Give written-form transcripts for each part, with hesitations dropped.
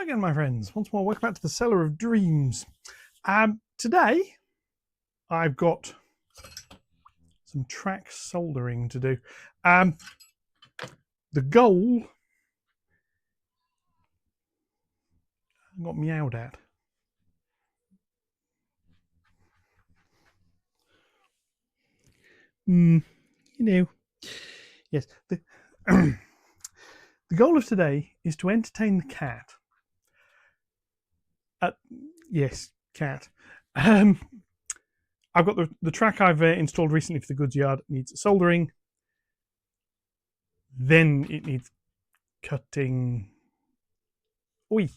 again, my friends. Once more, welcome back to the Cellar of Dreams. Today, I've got some track soldering to do. The goal got meowed at. Yes. The goal of today is to entertain the cat. Yes, cat. I've got the track I've installed recently for the goods yard. It needs soldering. Then it needs cutting. Oi.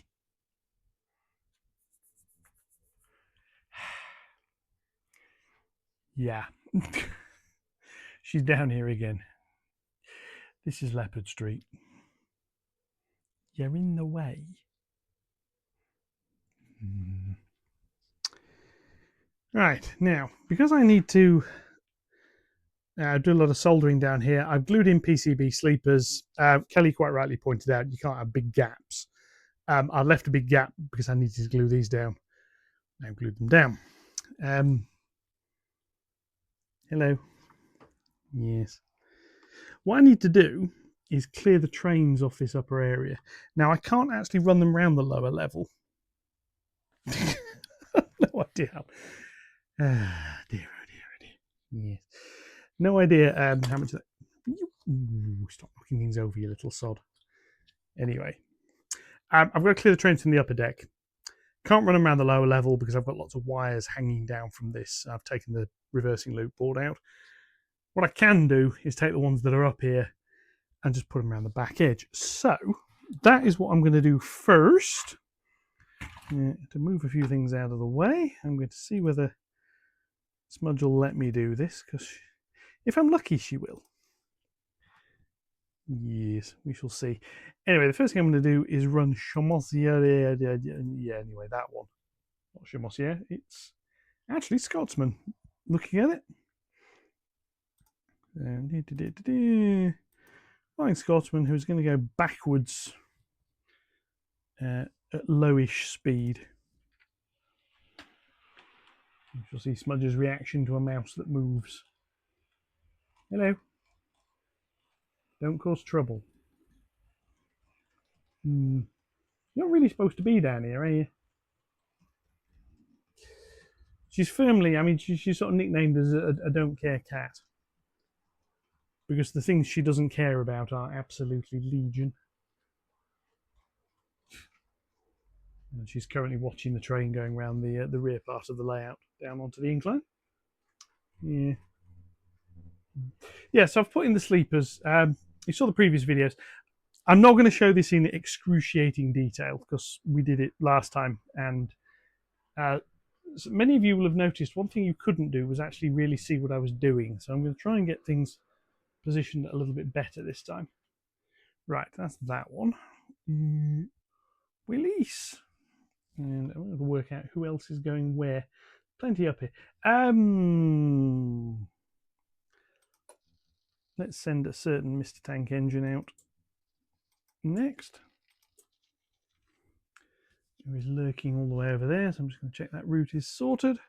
Yeah. She's down here again. This is Leopard Street. You're in the way. Right, now, because I need to do a lot of soldering down here, I've glued in PCB sleepers. Kelly quite rightly pointed out you can't have big gaps. I left a big gap because I needed to glue these down. I've glued them down. Hello. Yes. What I need to do is clear the trains off this upper area. Now, I can't actually run them around the lower level. No idea how. Dear, oh dear, oh dear. Yes. No idea how much of that. Stop knocking things over, you little sod. Anyway, I've got to clear the trains from the upper deck. Can't run them around the lower level because I've got lots of wires hanging down from this. I've taken the reversing loop board out. What I can do is take the ones that are up here and just put them around the back edge. So that is what I'm going to do first. To move a few things out of the way, I'm going to see whether Smudge will let me do this, because if I'm lucky, she will. Yes, we shall see. Anyway, the first thing I'm going to do is run Chamoisier. Yeah, anyway, that one. Not Chamoisier, it's actually Scotsman. Looking at it. Flying Scotsman who's going to go backwards at lowish speed. You shall see Smudge's reaction to a mouse that moves. Hello. Don't cause trouble. You're not really supposed to be down here, are you? She's firmly, I mean, she's sort of nicknamed as a don't care cat. Because the things she doesn't care about are absolutely legion. And she's currently watching the train going around the rear part of the layout down onto the incline. Yeah. Yeah, so I've put in the sleepers. You saw the previous videos. I'm not going to show this in excruciating detail because we did it last time, and so many of you will have noticed one thing you couldn't do was actually really see what I was doing. So I'm going to try and get things positioned a little bit better this time. Right, that's that one. Release. And I'm going to work out who else is going where. Plenty up here. Let's send a certain Mr. Tank Engine out next. Who is lurking all the way over there, so I'm just going to check that route is sorted.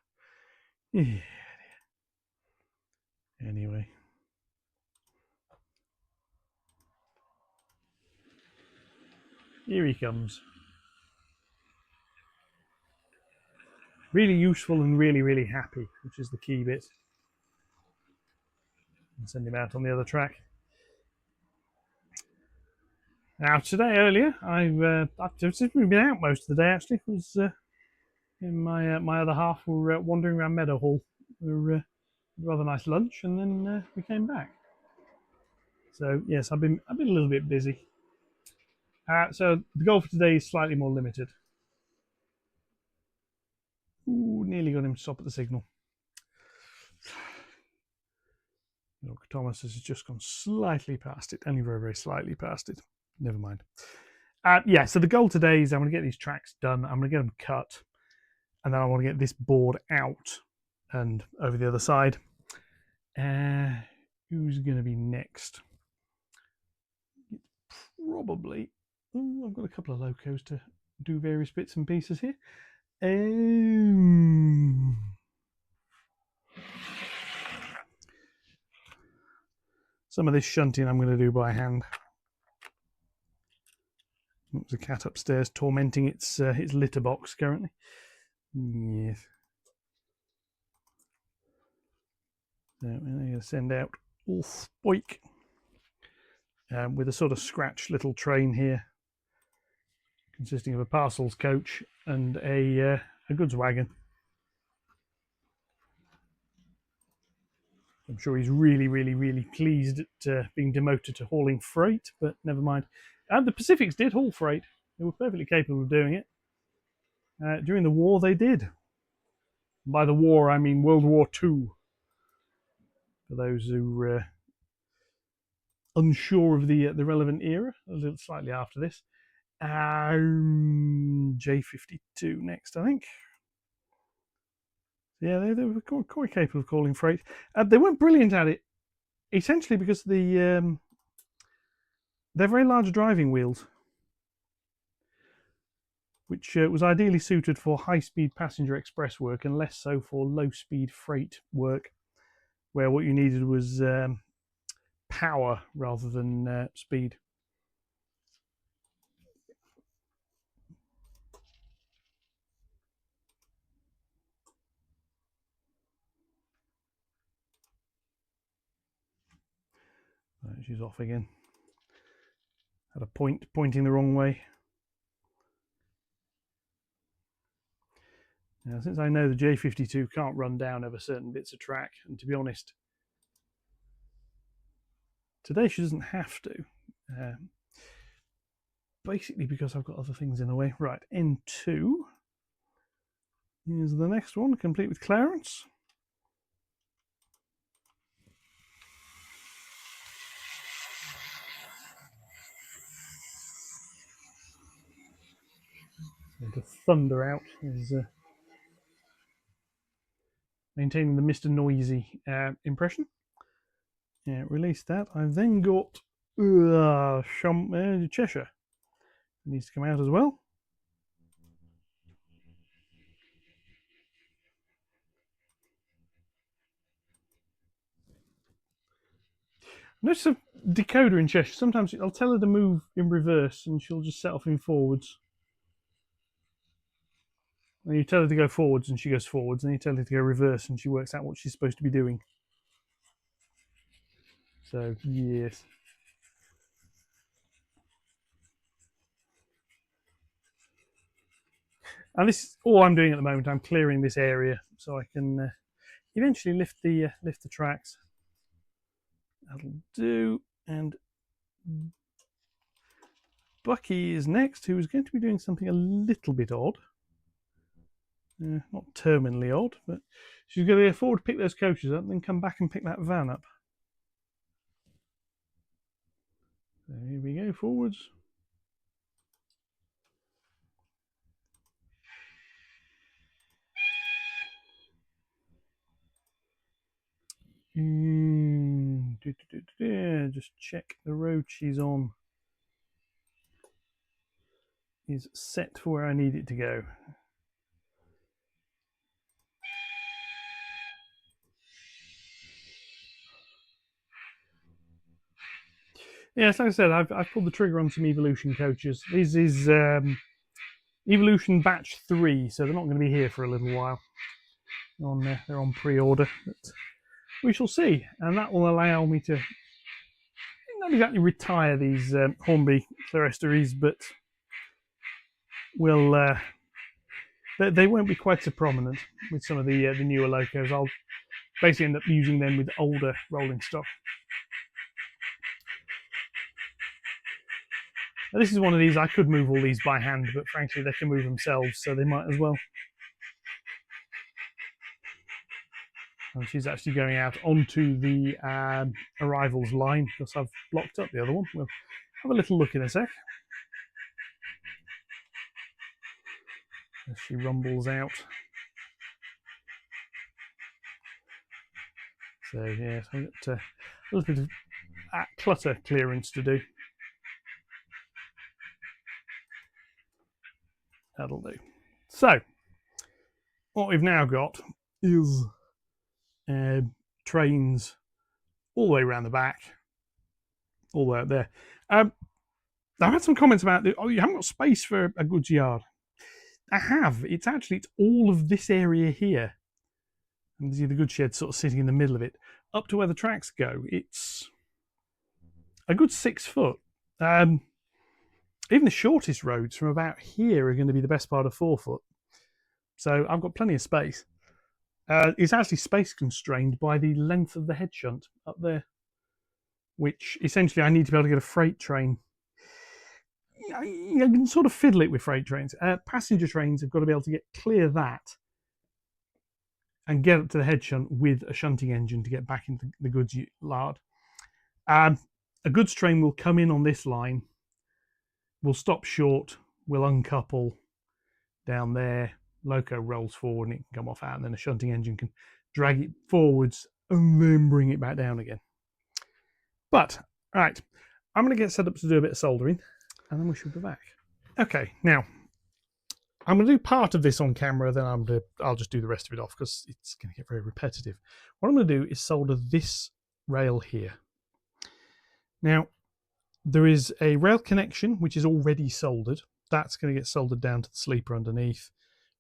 Yeah. Anyway. Here he comes. Really useful and really, really happy, which is the key bit. And send him out on the other track. Now today, earlier, I've just been out most of the day actually. Was my other half were wandering around Meadowhall. We were a rather nice lunch, and then we came back. So yes, I've been a little bit busy. So the goal for today is slightly more limited. Ooh, nearly got him to stop at the signal. Look, Thomas has just gone slightly past it, only very, very slightly past it. Never mind. Yeah, so the goal today is I'm going to get these tracks done. I'm going to get them cut, and then I want to get this board out and over the other side. Who's going to be next? Probably. I've got a couple of locos to do various bits and pieces here. Some of this shunting I'm going to do by hand. There's a cat upstairs tormenting its litter box currently. Yes. So I'm going to send out all spoik with a sort of scratch little train here, consisting of a parcels coach and a goods wagon. I'm sure he's really, really, really pleased at being demoted to hauling freight, but never mind. And the Pacifics did haul freight. They were perfectly capable of doing it. During the war, they did. By the war, I mean World War II. For those who are unsure of the relevant era, a little slightly after this. J52 next, I think. Yeah, they were quite capable of calling freight. They weren't brilliant at it, essentially because they're very large driving wheels, which was ideally suited for high-speed passenger express work and less so for low-speed freight work, where what you needed was power rather than speed. She's off again. Had a pointing the wrong way. Now, since I know the J52 can't run down over certain bits of track, and to be honest, today she doesn't have to. Basically because I've got other things in the way. Right, N2. Here's the next one, complete with clearance. And the thunder out is maintaining the Mr. Noisy impression. Yeah, release that. I've then got Cheshire. It needs to come out as well. Notice a decoder in Cheshire. Sometimes I'll tell her to move in reverse and she'll just set off in forwards. And you tell her to go forwards and she goes forwards, and you tell her to go reverse and she works out what she's supposed to be doing. So, yes. And this is all I'm doing at the moment. I'm clearing this area so I can eventually lift the tracks. That'll do. And Bucky is next, who is going to be doing something a little bit odd. Not terminally odd, but she's going to go forward, pick those coaches up, and then come back and pick that van up. So here we go, forwards. Just check the road she's on is set for where I need it to go. Yes, like I said, I've pulled the trigger on some Evolution coaches. This is Evolution Batch 3, so they're not going to be here for a little while. They're on pre-order, but we shall see. And that will allow me to not exactly retire these Hornby Clerestories, but will they won't be quite so prominent with some of the newer locos. I'll basically end up using them with older rolling stock. Now, this is one of these, I could move all these by hand, but frankly they can move themselves, so they might as well. And she's actually going out onto the arrivals line because I've blocked up the other one. We'll have a little look in a sec. As she rumbles out. So yeah, so I've got a little bit of clutter clearance to do. That'll do. So, what we've now got is trains all the way around the back, all the way up there. I've had some comments about, oh, you haven't got space for a goods yard. I have. It's all of this area here. And you see the goods shed sort of sitting in the middle of it. Up to where the tracks go, it's a good 6 foot. Even the shortest roads from about here are going to be the best part of 4 foot. So I've got plenty of space. It's actually space constrained by the length of the head shunt up there, which essentially I need to be able to get a freight train. I can sort of fiddle it with freight trains. Passenger trains have got to be able to clear that and get up to the head shunt with a shunting engine to get back into the goods yard. A goods train will come in on this line, will stop short, will uncouple down there, loco rolls forward and it can come off out, and then a shunting engine can drag it forwards and then bring it back down again. But, right, I'm going to get set up to do a bit of soldering, and then we should be back. Okay, now, I'm going to do part of this on camera, then I'll just do the rest of it off because it's going to get very repetitive. What I'm going to do is solder this rail here. Now, there is a rail connection which is already soldered. That's going to get soldered down to the sleeper underneath.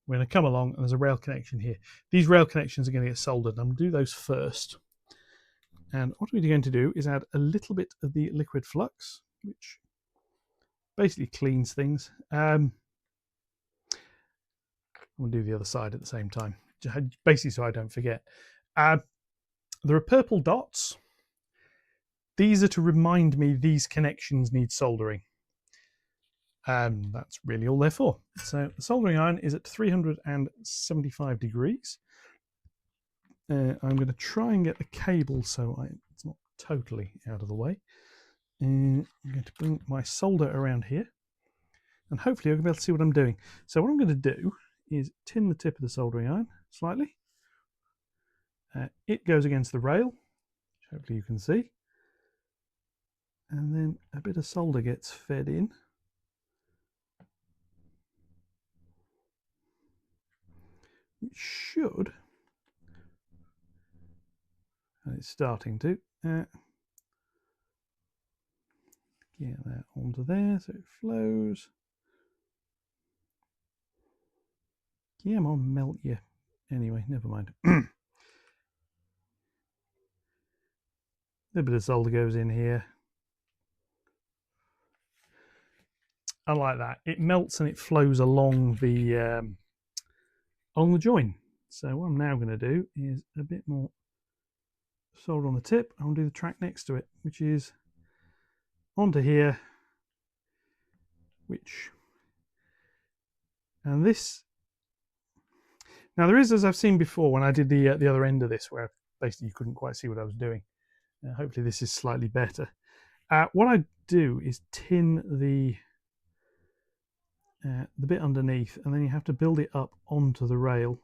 We're going to come along and there's a rail connection here. These rail connections are going to get soldered. I'm going to do those first. And what we're going to do is add a little bit of the liquid flux, which basically cleans things. I'm going to do the other side at the same time, basically so I don't forget. There are purple dots. These are to remind me these connections need soldering. That's really all they're for. So the soldering iron is at 375 degrees. I'm going to try and get the cable so it's not totally out of the way. I'm going to bring my solder around here and hopefully I'll be able to see what I'm doing. So what I'm going to do is tin the tip of the soldering iron slightly. It goes against the rail, which hopefully you can see. And then a bit of solder gets fed in. Which should, and it's starting to, get that onto there so it flows. Yeah, I'm on melt you. Anyway, never mind. A little bit of solder goes in here. I like that. It melts and it flows along the join. So what I'm now going to do is a bit more solder on the tip. I'll do the track next to it, which is onto here, and this. Now there is, as I've seen before when I did the other end of this, where basically you couldn't quite see what I was doing. Hopefully this is slightly better. What I do is tin the bit underneath, and then you have to build it up onto the rail,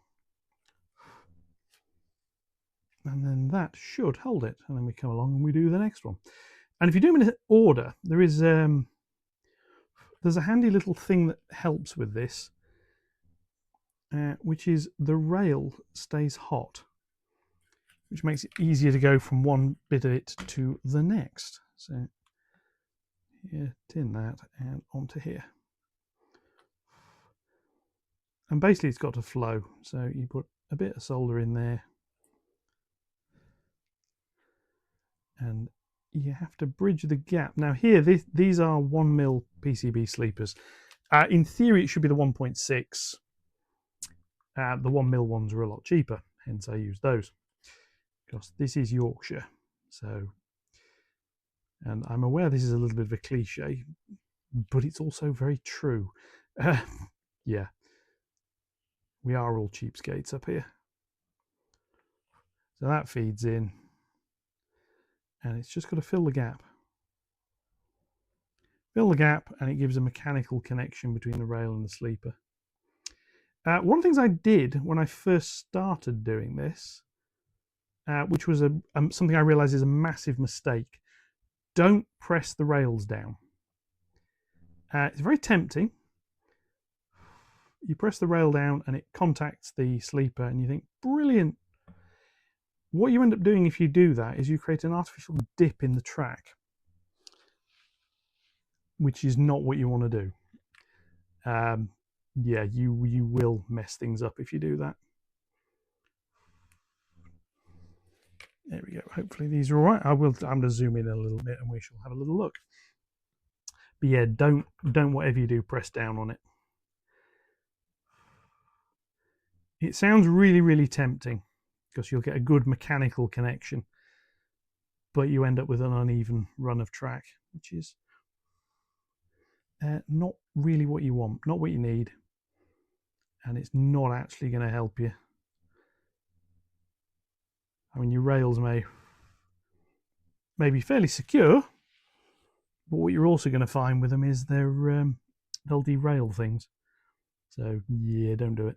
and then that should hold it. And then we come along and we do the next one. And if you do them in order, there is there's a handy little thing that helps with this, which is the rail stays hot, which makes it easier to go from one bit of it to the next. So here, tin that and onto here. And basically it's got to flow. So you put a bit of solder in there. And you have to bridge the gap. Now here, these are 1mm PCB sleepers. In theory, it should be the 1.6. The 1mm ones are a lot cheaper, hence I use those. Because this is Yorkshire. So, and I'm aware this is a little bit of a cliche, but it's also very true. Yeah, we are all cheapskates up here. So that feeds in. And it's just got to fill the gap. Fill the gap, and it gives a mechanical connection between the rail and the sleeper. One of the things I did when I first started doing this, which was something I realized is a massive mistake, don't press the rails down. It's very tempting, you press the rail down and it contacts the sleeper, and you think, brilliant. What you end up doing if you do that is you create an artificial dip in the track, which is not what you want to do. Yeah, you will mess things up if you do that. There we go. Hopefully these are all right. I'm going to zoom in a little bit and we shall have a little look. But yeah, don't whatever you do, press down on it. It sounds really, really tempting because you'll get a good mechanical connection, but you end up with an uneven run of track, which is not really what you want, not what you need, and it's not actually going to help you. I mean, your rails may be fairly secure, but what you're also going to find with them is they'll derail things. So yeah, don't do it.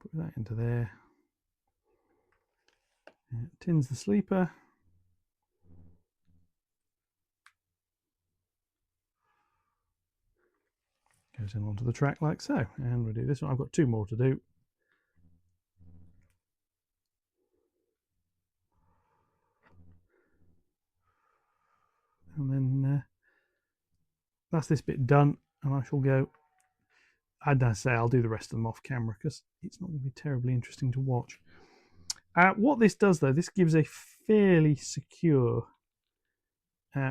Put that into there. Tins the sleeper. Goes in onto the track like so. And we'll do this one. I've got 2 more to do. And then that's this bit done, and I shall go. I'd say I'll do the rest of them off camera because it's not going to be terribly interesting to watch. What this does, though, this gives a fairly secure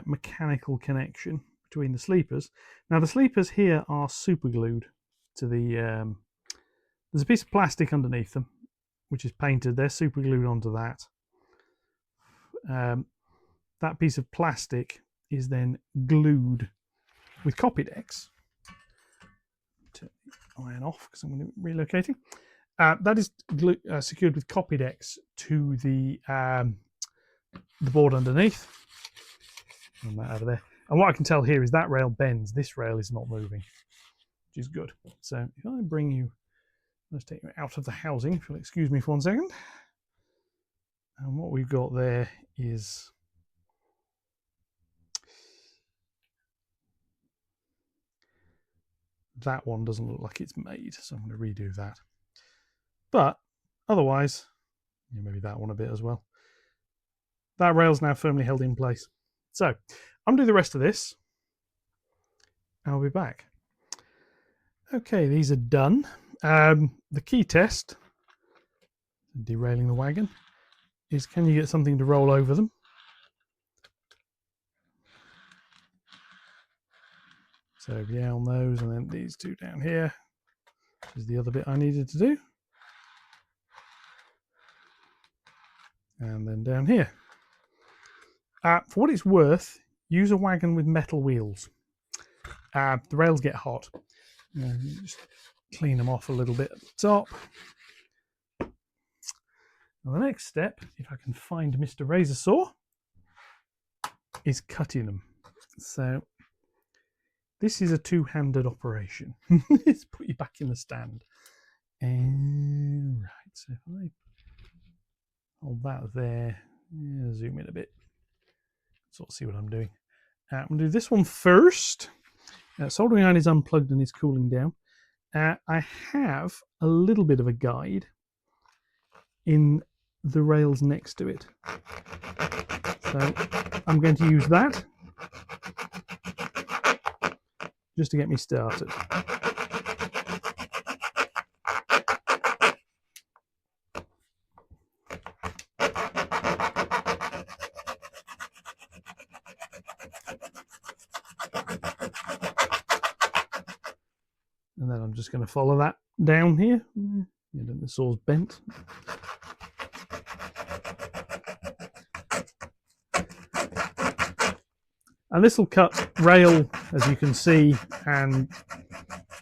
mechanical connection between the sleepers. Now, the sleepers here are super glued to the... there's a piece of plastic underneath them, which is painted. They're super glued onto that. That piece of plastic is then glued with Copydex. Turn the iron off because I'm going to be relocating. That is secured with Copydex to the board underneath. And that out of there. And what I can tell here is that rail bends. This rail is not moving, which is good. So if I bring you, let's take you out of the housing, if you'll excuse me for 1 second. And what we've got there is that one doesn't look like it's made, so I'm going to redo that. But otherwise, yeah, maybe that one a bit as well. That rail's now firmly held in place. So I'm doing the rest of this. I'll be back. Okay, these are done. The key test, derailing the wagon, is can you get something to roll over them? So yeah, on those, and then these 2 down here, which is the other bit I needed to do. And then down here. For what it's worth, use a wagon with metal wheels. The rails get hot. Just clean them off a little bit at the top. Now the next step, if I can find Mr. Razor Saw, is cutting them. So this is a 2-handed operation. Let's put you back in the stand. And right, so if I hold that there, zoom in a bit, sort of see what I'm doing. I'm going to do this one first. Soldering iron is unplugged and is cooling down. I have a little bit of a guide in the rails next to it. So I'm going to use that just to get me started. And then I'm just going to follow that down here. The saw's bent. And this will cut rail, as you can see, and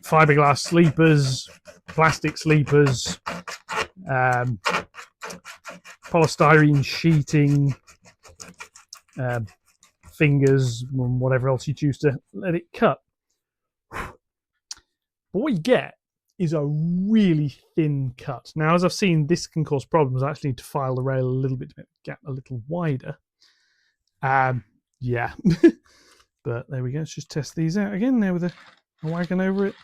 fiberglass sleepers, plastic sleepers, polystyrene sheeting, fingers, and whatever else you choose to let it cut. But what you get is a really thin cut. Now, as I've seen, this can cause problems. I actually need to file the rail a little bit to make the gap a little wider. Yeah. But there we go. Let's just test these out again now with a a wagon over it.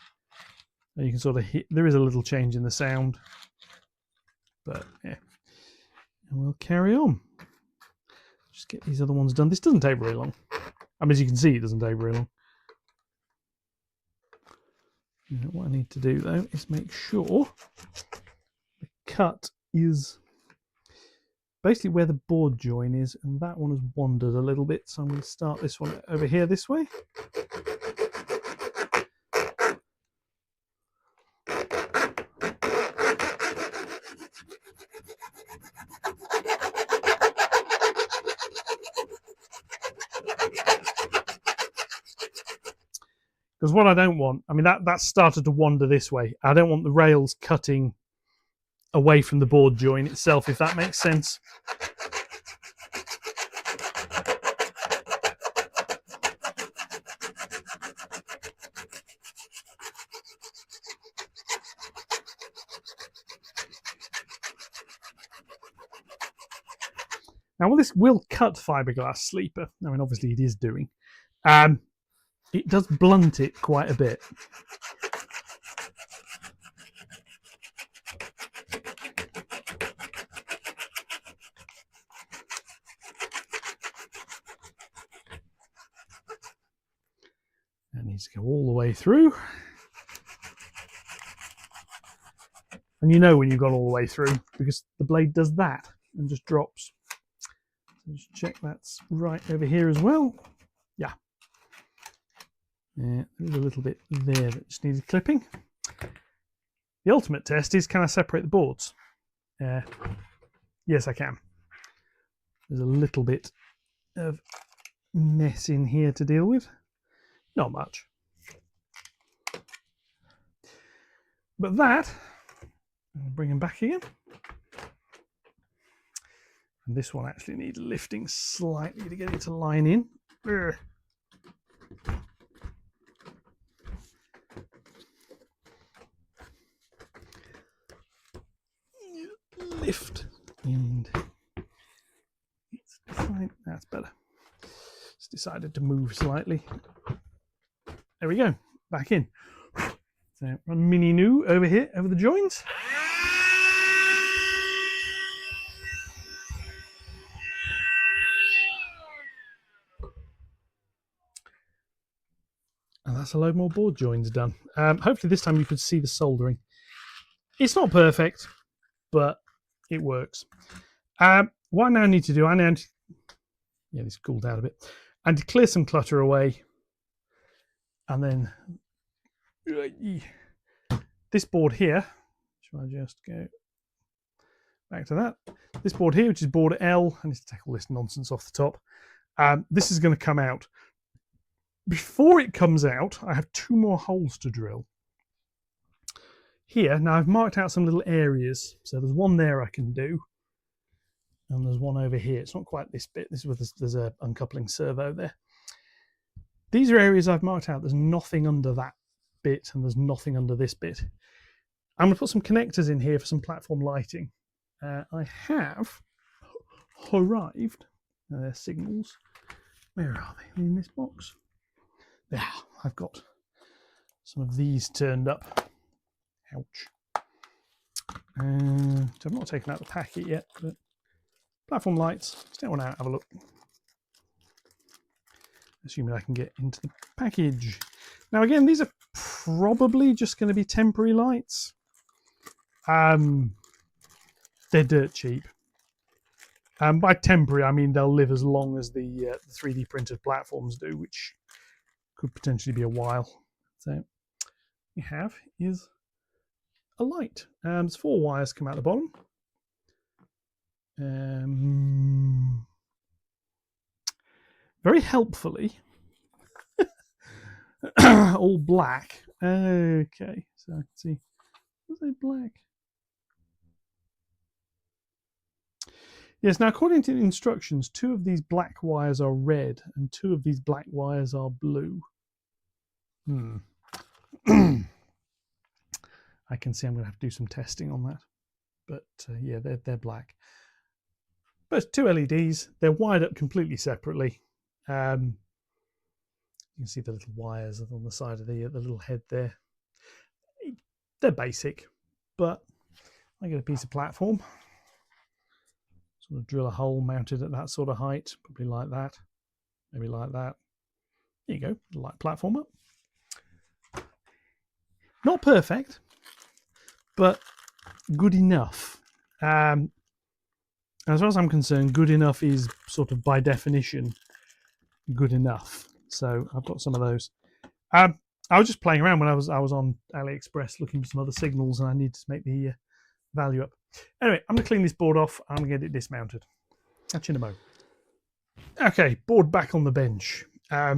And you can sort of hit, there is a little change in the sound, but yeah. And we'll carry on. Just get these other ones done. This doesn't take very long. I mean, as you can see, it doesn't take very long. What I need to do though is make sure the cut is basically where the board join is, and that one has wandered a little bit, so I'm going to start this one over here this way. Because what I don't want, I mean, that started to wander this way. I don't want the rails cutting away from the board join itself, if that makes sense. Now, well, this will cut fiberglass sleeper. I mean, obviously it is doing. It does blunt it quite a bit. That needs to go all the way through. And you know when you've gone all the way through, because the blade does that and just drops. So just check that's right over here as well. Yeah. There's a little bit there that just needed clipping. The ultimate test is, can I separate the boards? Yes, I can. There's a little bit of mess in here to deal with. Not much. But that, I'll bring them back again. And this one actually needs lifting slightly to get it to line in. Urgh. Lift, and it's fine. That's better. It's decided to move slightly. There we go, back in. So run mini new over here over the joins. And that's a load more board joins done. Hopefully this time you could see the soldering. It's not perfect, but it works. What I now need to do, yeah, this cooled out a bit, and to clear some clutter away, and then this board here, shall I just go back to that? This board here, which is board L, I need to take all this nonsense off the top. This is going to come out. Before it comes out, I have 2 more holes to drill. Here, now I've marked out some little areas. So there's one there I can do. And there's one over here. It's not quite this bit. This is where there's a uncoupling servo there. These are areas I've marked out. There's nothing under that bit, and there's nothing under this bit. I'm going to put some connectors in here for some platform lighting. I have arrived. Signals. Where are they? In this box. There. I've got some of these turned up. Ouch. So I've not taken out the packet yet, but platform lights. Still want to have a look. Assuming I can get into the package. Now again, these are probably just going to be temporary lights. They're dirt cheap. By temporary, I mean they'll live as long as the 3D printed platforms do, which could potentially be a while. So what we have is a light. There's 4 wires come out the bottom. Very helpfully, all black. Okay, so let's see. Was they black? Yes, now according to the instructions, 2 of these black wires are red and 2 of these black wires are blue. I can see I'm going to have to do some testing on that. But yeah, they're black. But it's 2 LEDs. They're wired up completely separately. You You can see the little wires on the side of the little head there. They're basic, but I get a piece of platform, sort of drill a hole, mounted at that sort of height, probably like that, maybe like that. There you go, light platform up. Not perfect, but good enough. As far as I'm concerned, good enough is sort of by definition good enough. So I've got some of those. I was just playing around when I was on AliExpress looking for some other signals, and I needed to make the value up. Anyway, I'm going to clean this board off. I'm going to get it dismounted. Catch you in a moment. Okay, board back on the bench. Yeah.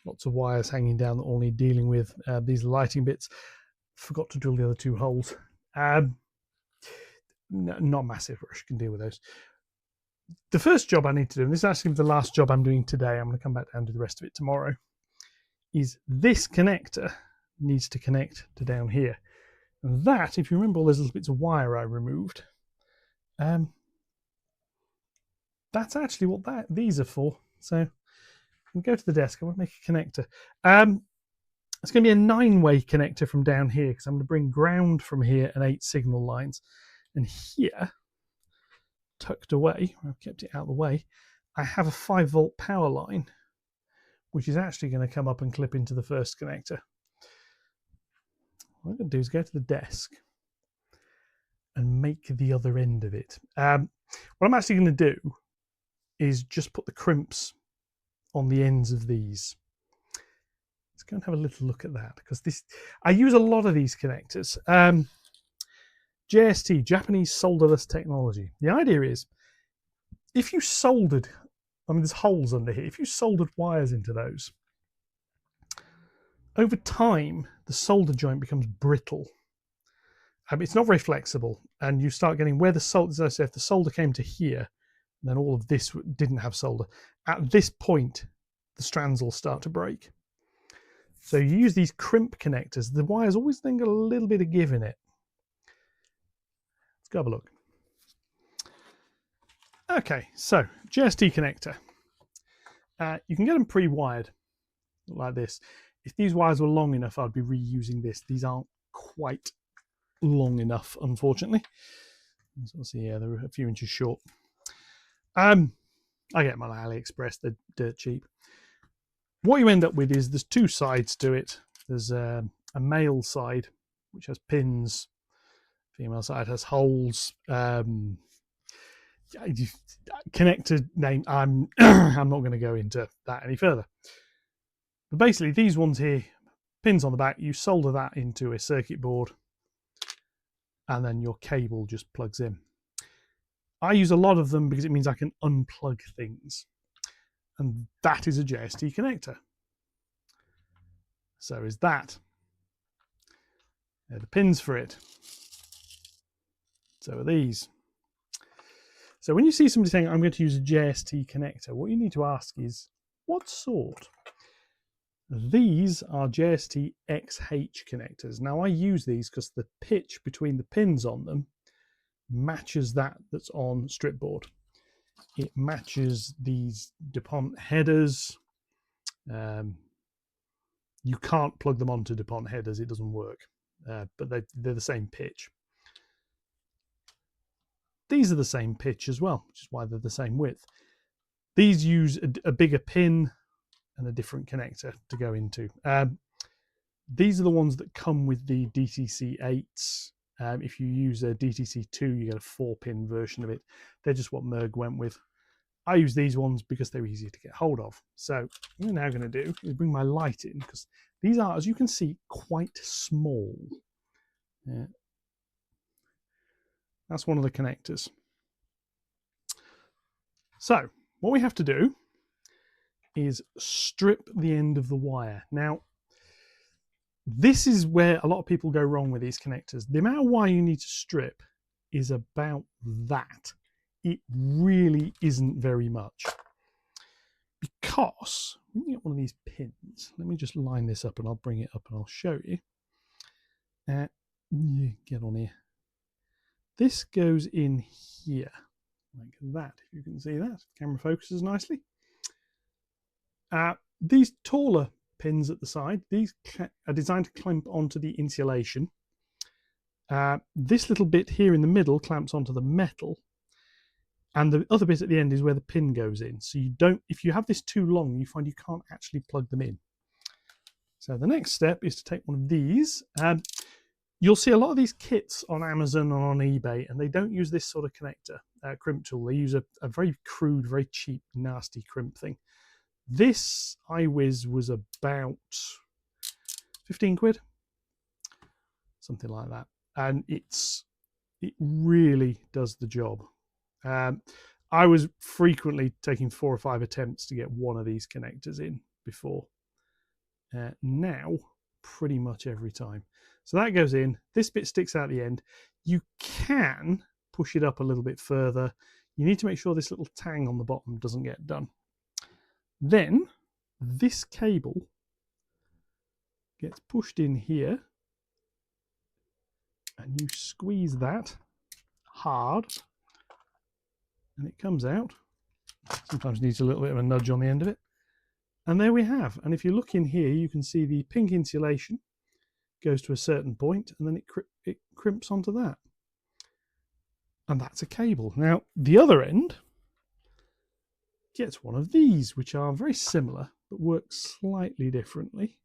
Lots of wires hanging down that all need dealing with. These lighting bits. Forgot to drill the other two holes. Not massive rush, can deal with those. The first job I need to do, and this is actually the last job I'm doing today, I'm going to come back down to the rest of it tomorrow, is this connector needs to connect to down here. And that, if you remember all those little bits of wire I removed, that's actually what these are for. So we'll go to the desk. I want to make a connector. It's going to be a 9-way connector from down here because I'm going to bring ground from here and 8 signal lines. And here, tucked away, I've kept it out of the way, I have a 5-volt power line, which is actually going to come up and clip into the first connector. What I'm going to do is go to the desk and make the other end of it. What I'm actually going to do is just put the crimps on the ends of these. Let's go and have a little look at that, because I use a lot of these connectors. JST, Japanese solderless technology. The idea is, if you soldered, I mean, there's holes under here, if you soldered wires into those, over time, the solder joint becomes brittle. It's not very flexible, and you start getting where the solder, as I said, if the solder came to here, then all of this didn't have solder. At this point, the strands will start to break. So you use these crimp connectors. The wires always then got a little bit of give in it. Let's go have a look. Okay, so JST connector. You can get them pre-wired like this. If these wires were long enough, I'd be reusing this. These aren't quite long enough, unfortunately. So see, yeah, they're a few inches short. I get them on AliExpress. They're dirt cheap. What you end up with is there's 2 sides to it. There's a male side, which has pins. Female side has holes. Connector name, I'm I'm not going to go into that any further. But basically, these ones here, pins on the back, you solder that into a circuit board, and then your cable just plugs in. I use a lot of them because it means I can unplug things. And that is a JST connector. So is that. They're the pins for it. So are these. So when you see somebody saying, I'm going to use a JST connector, what you need to ask is, what sort? These are JST XH connectors. Now I use these because the pitch between the pins on them matches that's on strip board. It matches these DuPont headers. You can't plug them onto DuPont headers, it doesn't work, but they're the same pitch. These are the same pitch as well, which is why they're the same width. These use a bigger pin and a different connector to go into. These are the ones that come with the DTC8s. If you use a DTC2, you get a 4-pin version of it. They're just what Merg went with. I use these ones because they're easier to get hold of. So what I'm now going to do is bring my light in, because these are, as you can see, quite small. Yeah. That's one of the connectors. So what we have to do is strip the end of the wire. Now, this is where a lot of people go wrong with these connectors. The amount of wire you need to strip is about that. It really isn't very much. Because when you get one of these pins, let me just line this up and I'll bring it up and I'll show you. Get on here. This goes in here, like that, if you can see that. Camera focuses nicely. These taller pins at the side, these are designed to clamp onto the insulation. This little bit here in the middle clamps onto the metal, and the other bit at the end is where the pin goes in. So you don't, if you have this too long, you find you can't actually plug them in. So the next step is to take one of these. You'll see a lot of these kits on Amazon or on eBay, and they don't use this sort of connector, crimp tool. They use a very crude, very cheap, nasty crimp thing. This iWiz was about 15 quid, something like that. And it really does the job. I was frequently taking 4 or 5 attempts to get one of these connectors in before. Now, pretty much every time. So that goes in. This bit sticks out the end. You can push it up a little bit further. You need to make sure this little tang on the bottom doesn't get done. Then this cable gets pushed in here, and you squeeze that hard, and it comes out. Sometimes needs a little bit of a nudge on the end of it. And there we have. And if you look in here, you can see the pink insulation goes to a certain point, and then it crimps onto that. And that's a cable. Now, the other end gets one of these, which are very similar, but work slightly differently,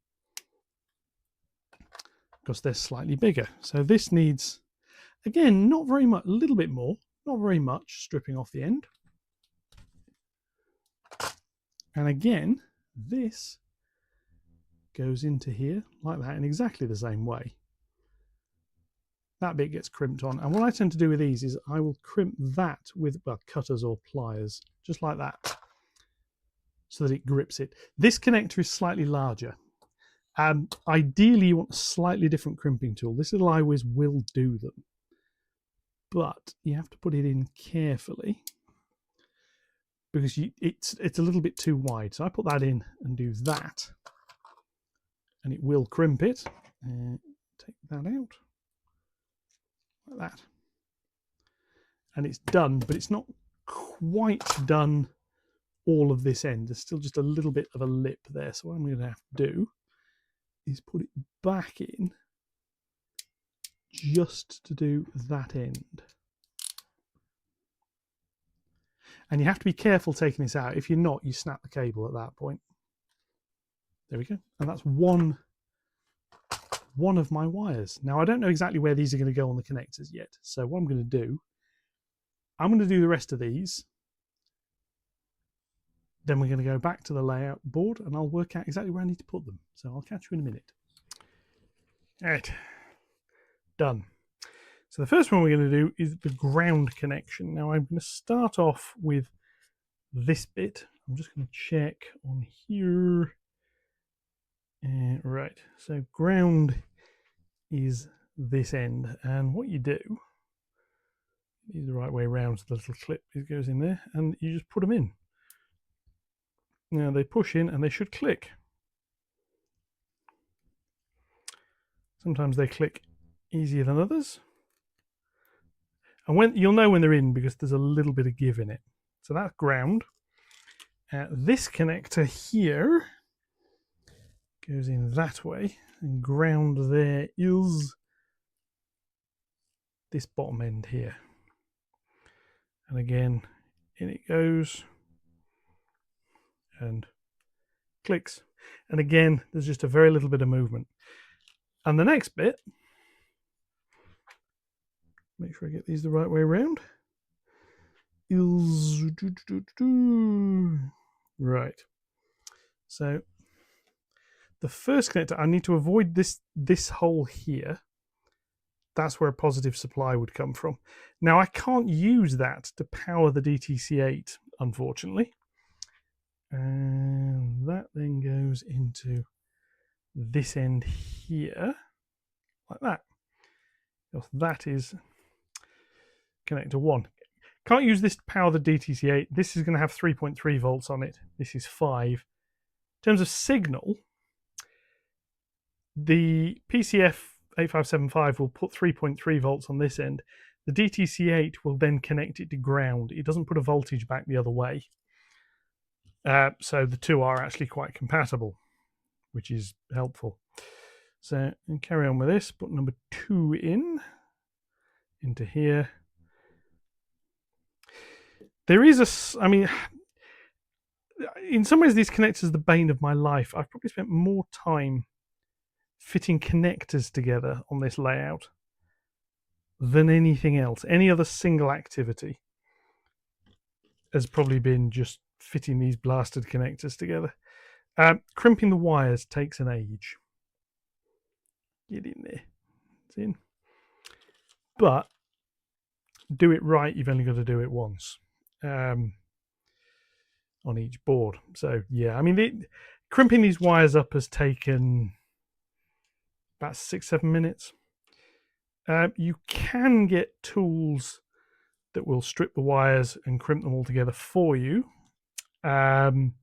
because they're slightly bigger. So this needs, again, not very much, a little bit more, not very much, stripping off the end. And again, this goes into here like that in exactly the same way. That bit gets crimped on. And what I tend to do with these is I will crimp that with, well, cutters or pliers, just like that, so that it grips it. This connector is slightly larger. Ideally, you want a slightly different crimping tool. This little iWiz will do them, but you have to put it in carefully, because it's a little bit too wide. So I put that in and do that, and it will crimp it. Take that out like that, and it's done, but it's not quite done all of this end. There's still just a little bit of a lip there. So what I'm going to have to do is put it back in just to do that end. And you have to be careful taking this out. If you're not, you snap the cable at that point. There we go. And that's one of my wires. Now, I don't know exactly where these are going to go on the connectors yet. So what I'm going to do, I'm going to do the rest of these. Then we're going to go back to the layout board, and I'll work out exactly where I need to put them. So I'll catch you in a minute. All right. Done. So the first one we're going to do is the ground connection. Now I'm going to start off with this bit. I'm just going to check on here. Right, so ground is this end, and what you do is the right way around, so the little clip goes in there, and you just put them in. Now they push in and they should click. Sometimes they click easier than others. And when you'll know when they're in, because there's a little bit of give in it. So that's ground. This connector here goes in that way, and ground there is this bottom end here. And again, in it goes and clicks. And again, there's just a very little bit of movement. And the next bit, make sure I get these the right way around, is right. So the first connector, I need to avoid this hole here. That's where a positive supply would come from. Now I can't use that to power the DTC8, unfortunately. And that then goes into this end here, like that. That is connector 1. Can't use this to power the DTC8. This is going to have 3.3 volts on it. This is 5. In terms of signal, the PCF 8575 will put 3.3 volts on this end. The DTC8 will then connect it to ground. It doesn't put a voltage back the other way. So the two are actually quite compatible, which is helpful. So and carry on with this. Put number 2 into here. There is I mean, in some ways, these connectors are the bane of my life. I've probably spent more time fitting connectors together on this layout than anything else. Any other single activity has probably been just fitting these blasted connectors together. Crimping the wires takes an age. Get in there. It's in. But do it right, you've only got to do it once on each board. So, yeah, I mean, crimping these wires up has taken about 6-7 minutes. You can get tools that will strip the wires and crimp them all together for you. You're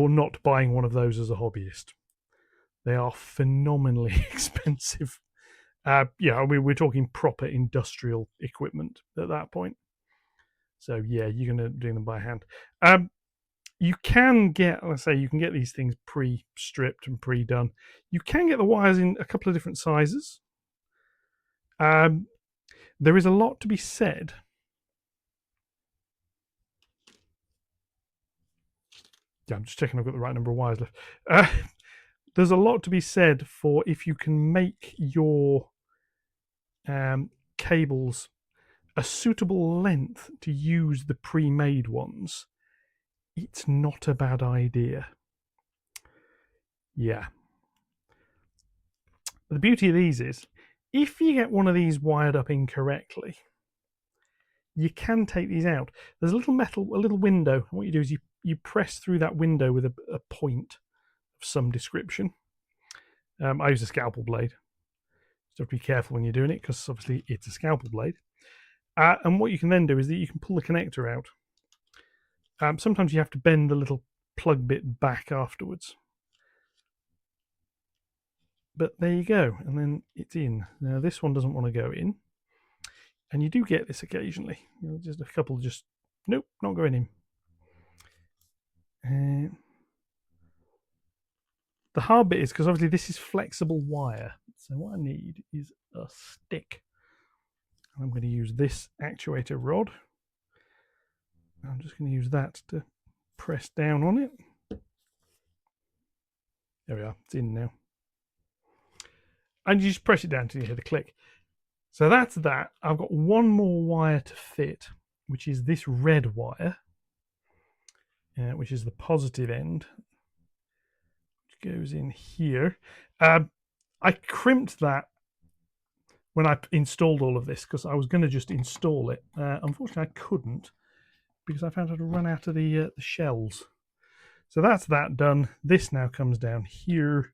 not buying one of those as a hobbyist. They are phenomenally expensive. Yeah, I mean, we're talking proper industrial equipment at that point. So yeah, you're going to do them by hand. You can get, let's say, you can get these things pre-stripped and pre-done. You can get the wires in a couple of different sizes. There is a lot to be said. Yeah, I'm just checking I've got the right number of wires left. There's a lot to be said for if you can make your cables a suitable length to use the pre-made ones. It's not a bad idea. Yeah. The beauty of these is, if you get one of these wired up incorrectly, you can take these out. There's a little window. What you do is you press through that window with a point of some description. I use a scalpel blade. So have to be careful when you're doing it, because obviously it's a scalpel blade. And what you can then do is that you can pull the connector out. Sometimes you have to bend the little plug bit back afterwards. But there you go, and then it's in. Now this one doesn't want to go in, and you do get this occasionally. Just a couple just, nope, not going in. The hard bit is because obviously this is flexible wire, so what I need is a stick. I'm going to use this actuator rod. I'm just going to use that to press down on it. There we are, it's in now. And you just press it down until you hear the click. So that's that. I've got one more wire to fit, which is this red wire, which is the positive end, which goes in here. I crimped that when I installed all of this, because I was going to just install it. Unfortunately, I couldn't, because I found I'd run out of the shells. So that's that done. This now comes down here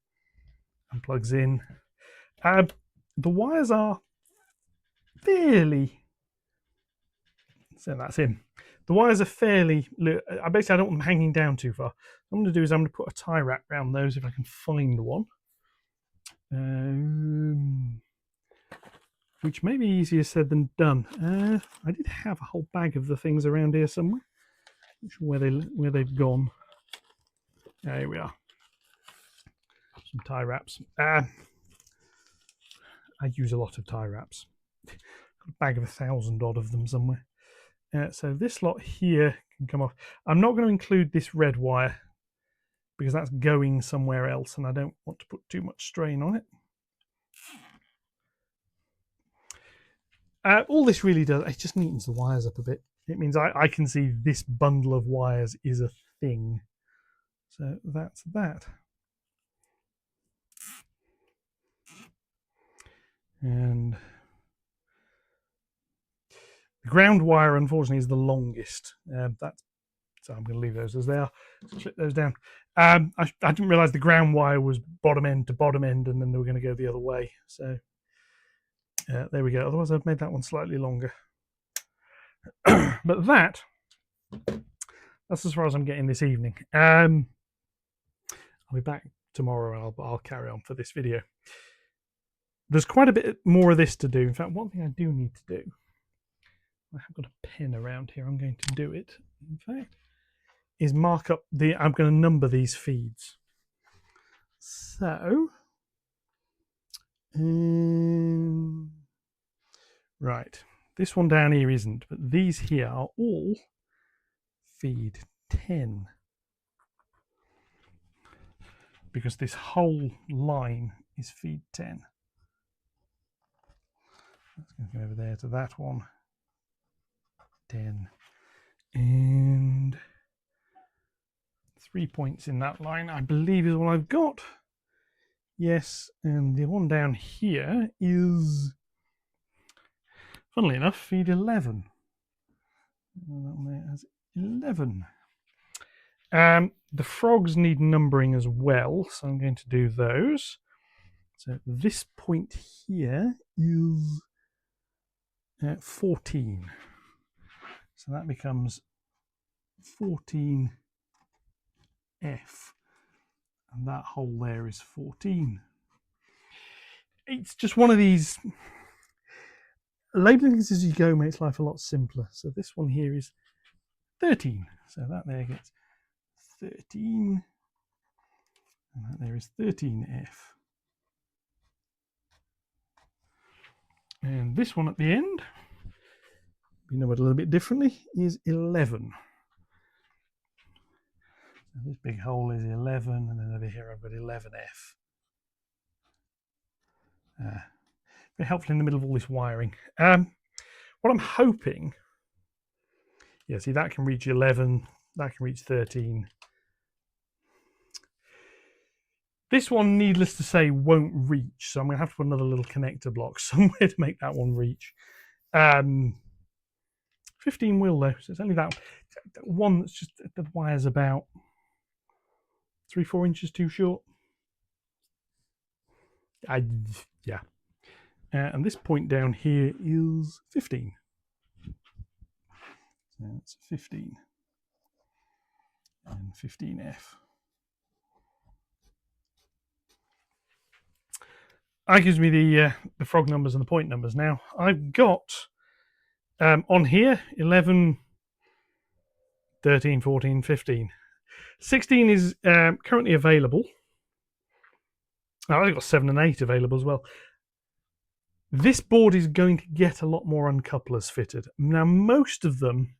and plugs in. The wires are fairly, so that's in. The wires are fairly, I don't want them hanging down too far. What I'm going to do is I'm going to put a tie wrap around those if I can find one. Which may be easier said than done. I did have a whole bag of the things around here somewhere. Not sure where they've gone. Here we are. Some tie wraps. I use a lot of tie wraps. Got a bag of 1,000 odd of them somewhere. So this lot here can come off. I'm not going to include this red wire because that's going somewhere else, and I don't want to put too much strain on it. All this really does, it just neatens the wires up a bit. It means I can see this bundle of wires is a thing. So that's that. And the ground wire, unfortunately, is the longest. So I'm going to leave those as they are. Clip those down. I didn't realise the ground wire was bottom end to bottom end, and then they were going to go the other way. So there we go. Otherwise, I've made that one slightly longer. But that's as far as I'm getting this evening. I'll be back tomorrow, and I'll carry on for this video. There's quite a bit more of this to do. In fact, one thing I do need to do, I have got a pen around here. I'm going to do it. In fact, is mark up I'm going to number these feeds. So, right, this one down here isn't, but these here are all feed 10. Because this whole line is feed 10. Let's go over there to that one. 10. And 3 points in that line, I believe, is all I've got. Yes, and the one down here is, funnily enough, feed 11. And that one there has 11. The frogs need numbering as well, so I'm going to do those. So this point here is 14. So that becomes 14F. And that hole there is 14. It's just one of these. Labeling this as you go makes life a lot simpler. So this one here is 13. So that there gets 13. And that there is 13F. And this one at the end, we know it a little bit differently, is 11. So this big hole is 11, and then over here I've got 11F. Very helpful in the middle of all this wiring. What I'm hoping, yeah, see that can reach 11, that can reach 13. This one, needless to say, won't reach, so I'm going to have to put another little connector block somewhere to make that one reach. 15 will though, so it's only that one that's just, the wire's about 3-4 inches too short. Yeah. And this point down here is 15. So that's 15 and 15F. That gives me the frog numbers and the point numbers. Now I've got on here 11, 13, 14, 15. 16 is currently available. I've got 7 and 8 available as well. This board is going to get a lot more uncouplers fitted. Now, most of them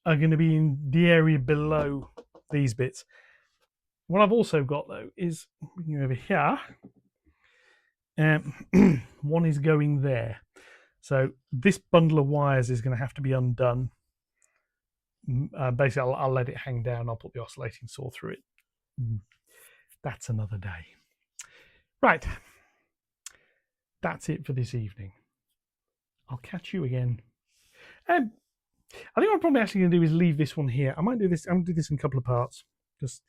are going to be in the area below these bits. What I've also got, though, is over here. One is going there. So this bundle of wires is going to have to be undone. Basically, I'll let it hang down. I'll put the oscillating saw through it. That's another day. Right. That's it for this evening. I'll catch you again. I think what I'm probably actually going to do is leave this one here. I might do this. I'm going to do this in a couple of parts. Just,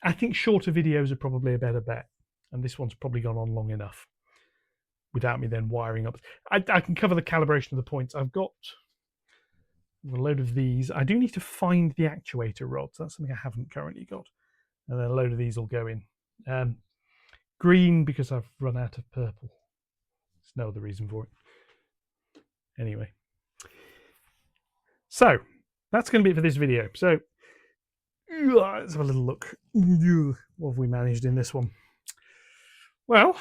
I think shorter videos are probably a better bet. And this one's probably gone on long enough without me then wiring up. I can cover the calibration of the points. I've got a load of these. I do need to find the actuator rods. That's something I haven't currently got. And then a load of these will go in. Green because I've run out of purple. There's no other reason for it. Anyway. So, that's going to be it for this video. So, let's have a little look. What have we managed in this one? Well,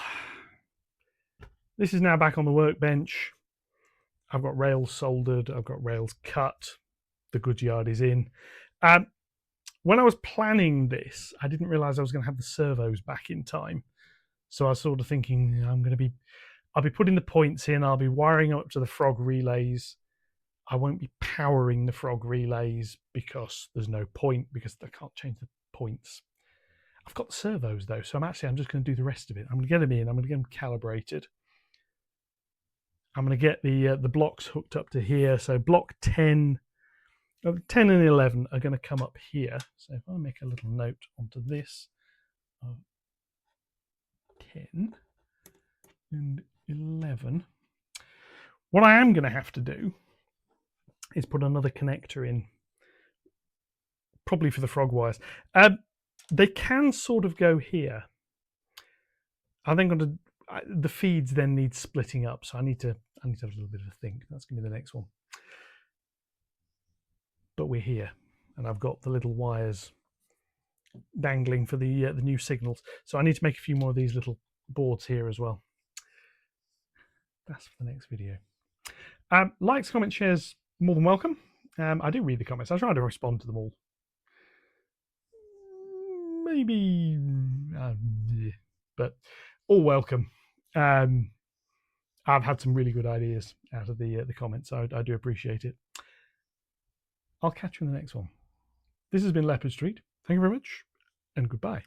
this is now back on the workbench. I've got rails soldered. I've got rails cut. The goods yard is in. When I was planning this, I didn't realise I was going to have the servos back in time. So I was sort of thinking, I'll be putting the points in. I'll be wiring up to the frog relays. I won't be powering the frog relays because there's no point, because I can't change the points. I've got the servos though, so I'm just going to do the rest of it. I'm going to get them in. I'm going to get them calibrated. I'm going to get the blocks hooked up to here. So block 10 and 11 are going to come up here. So if I make a little note onto this of 10 and 11, what I am going to have to do is put another connector in, probably for the frog wires. They can sort of go here. I think the feeds then need splitting up, so I need to have a little bit of a think. That's going to be the next one. But we're here. and I've got the little wires dangling for the new signals. So I need to make a few more of these little boards here as well. That's for the next video. Likes, comments, shares, more than welcome. I do read the comments. I try to respond to them all. Maybe, but all welcome. I've had some really good ideas out of the comments, so I do appreciate it. I'll catch you in the next one. This has been Leopard Street. Thank you very much, and goodbye.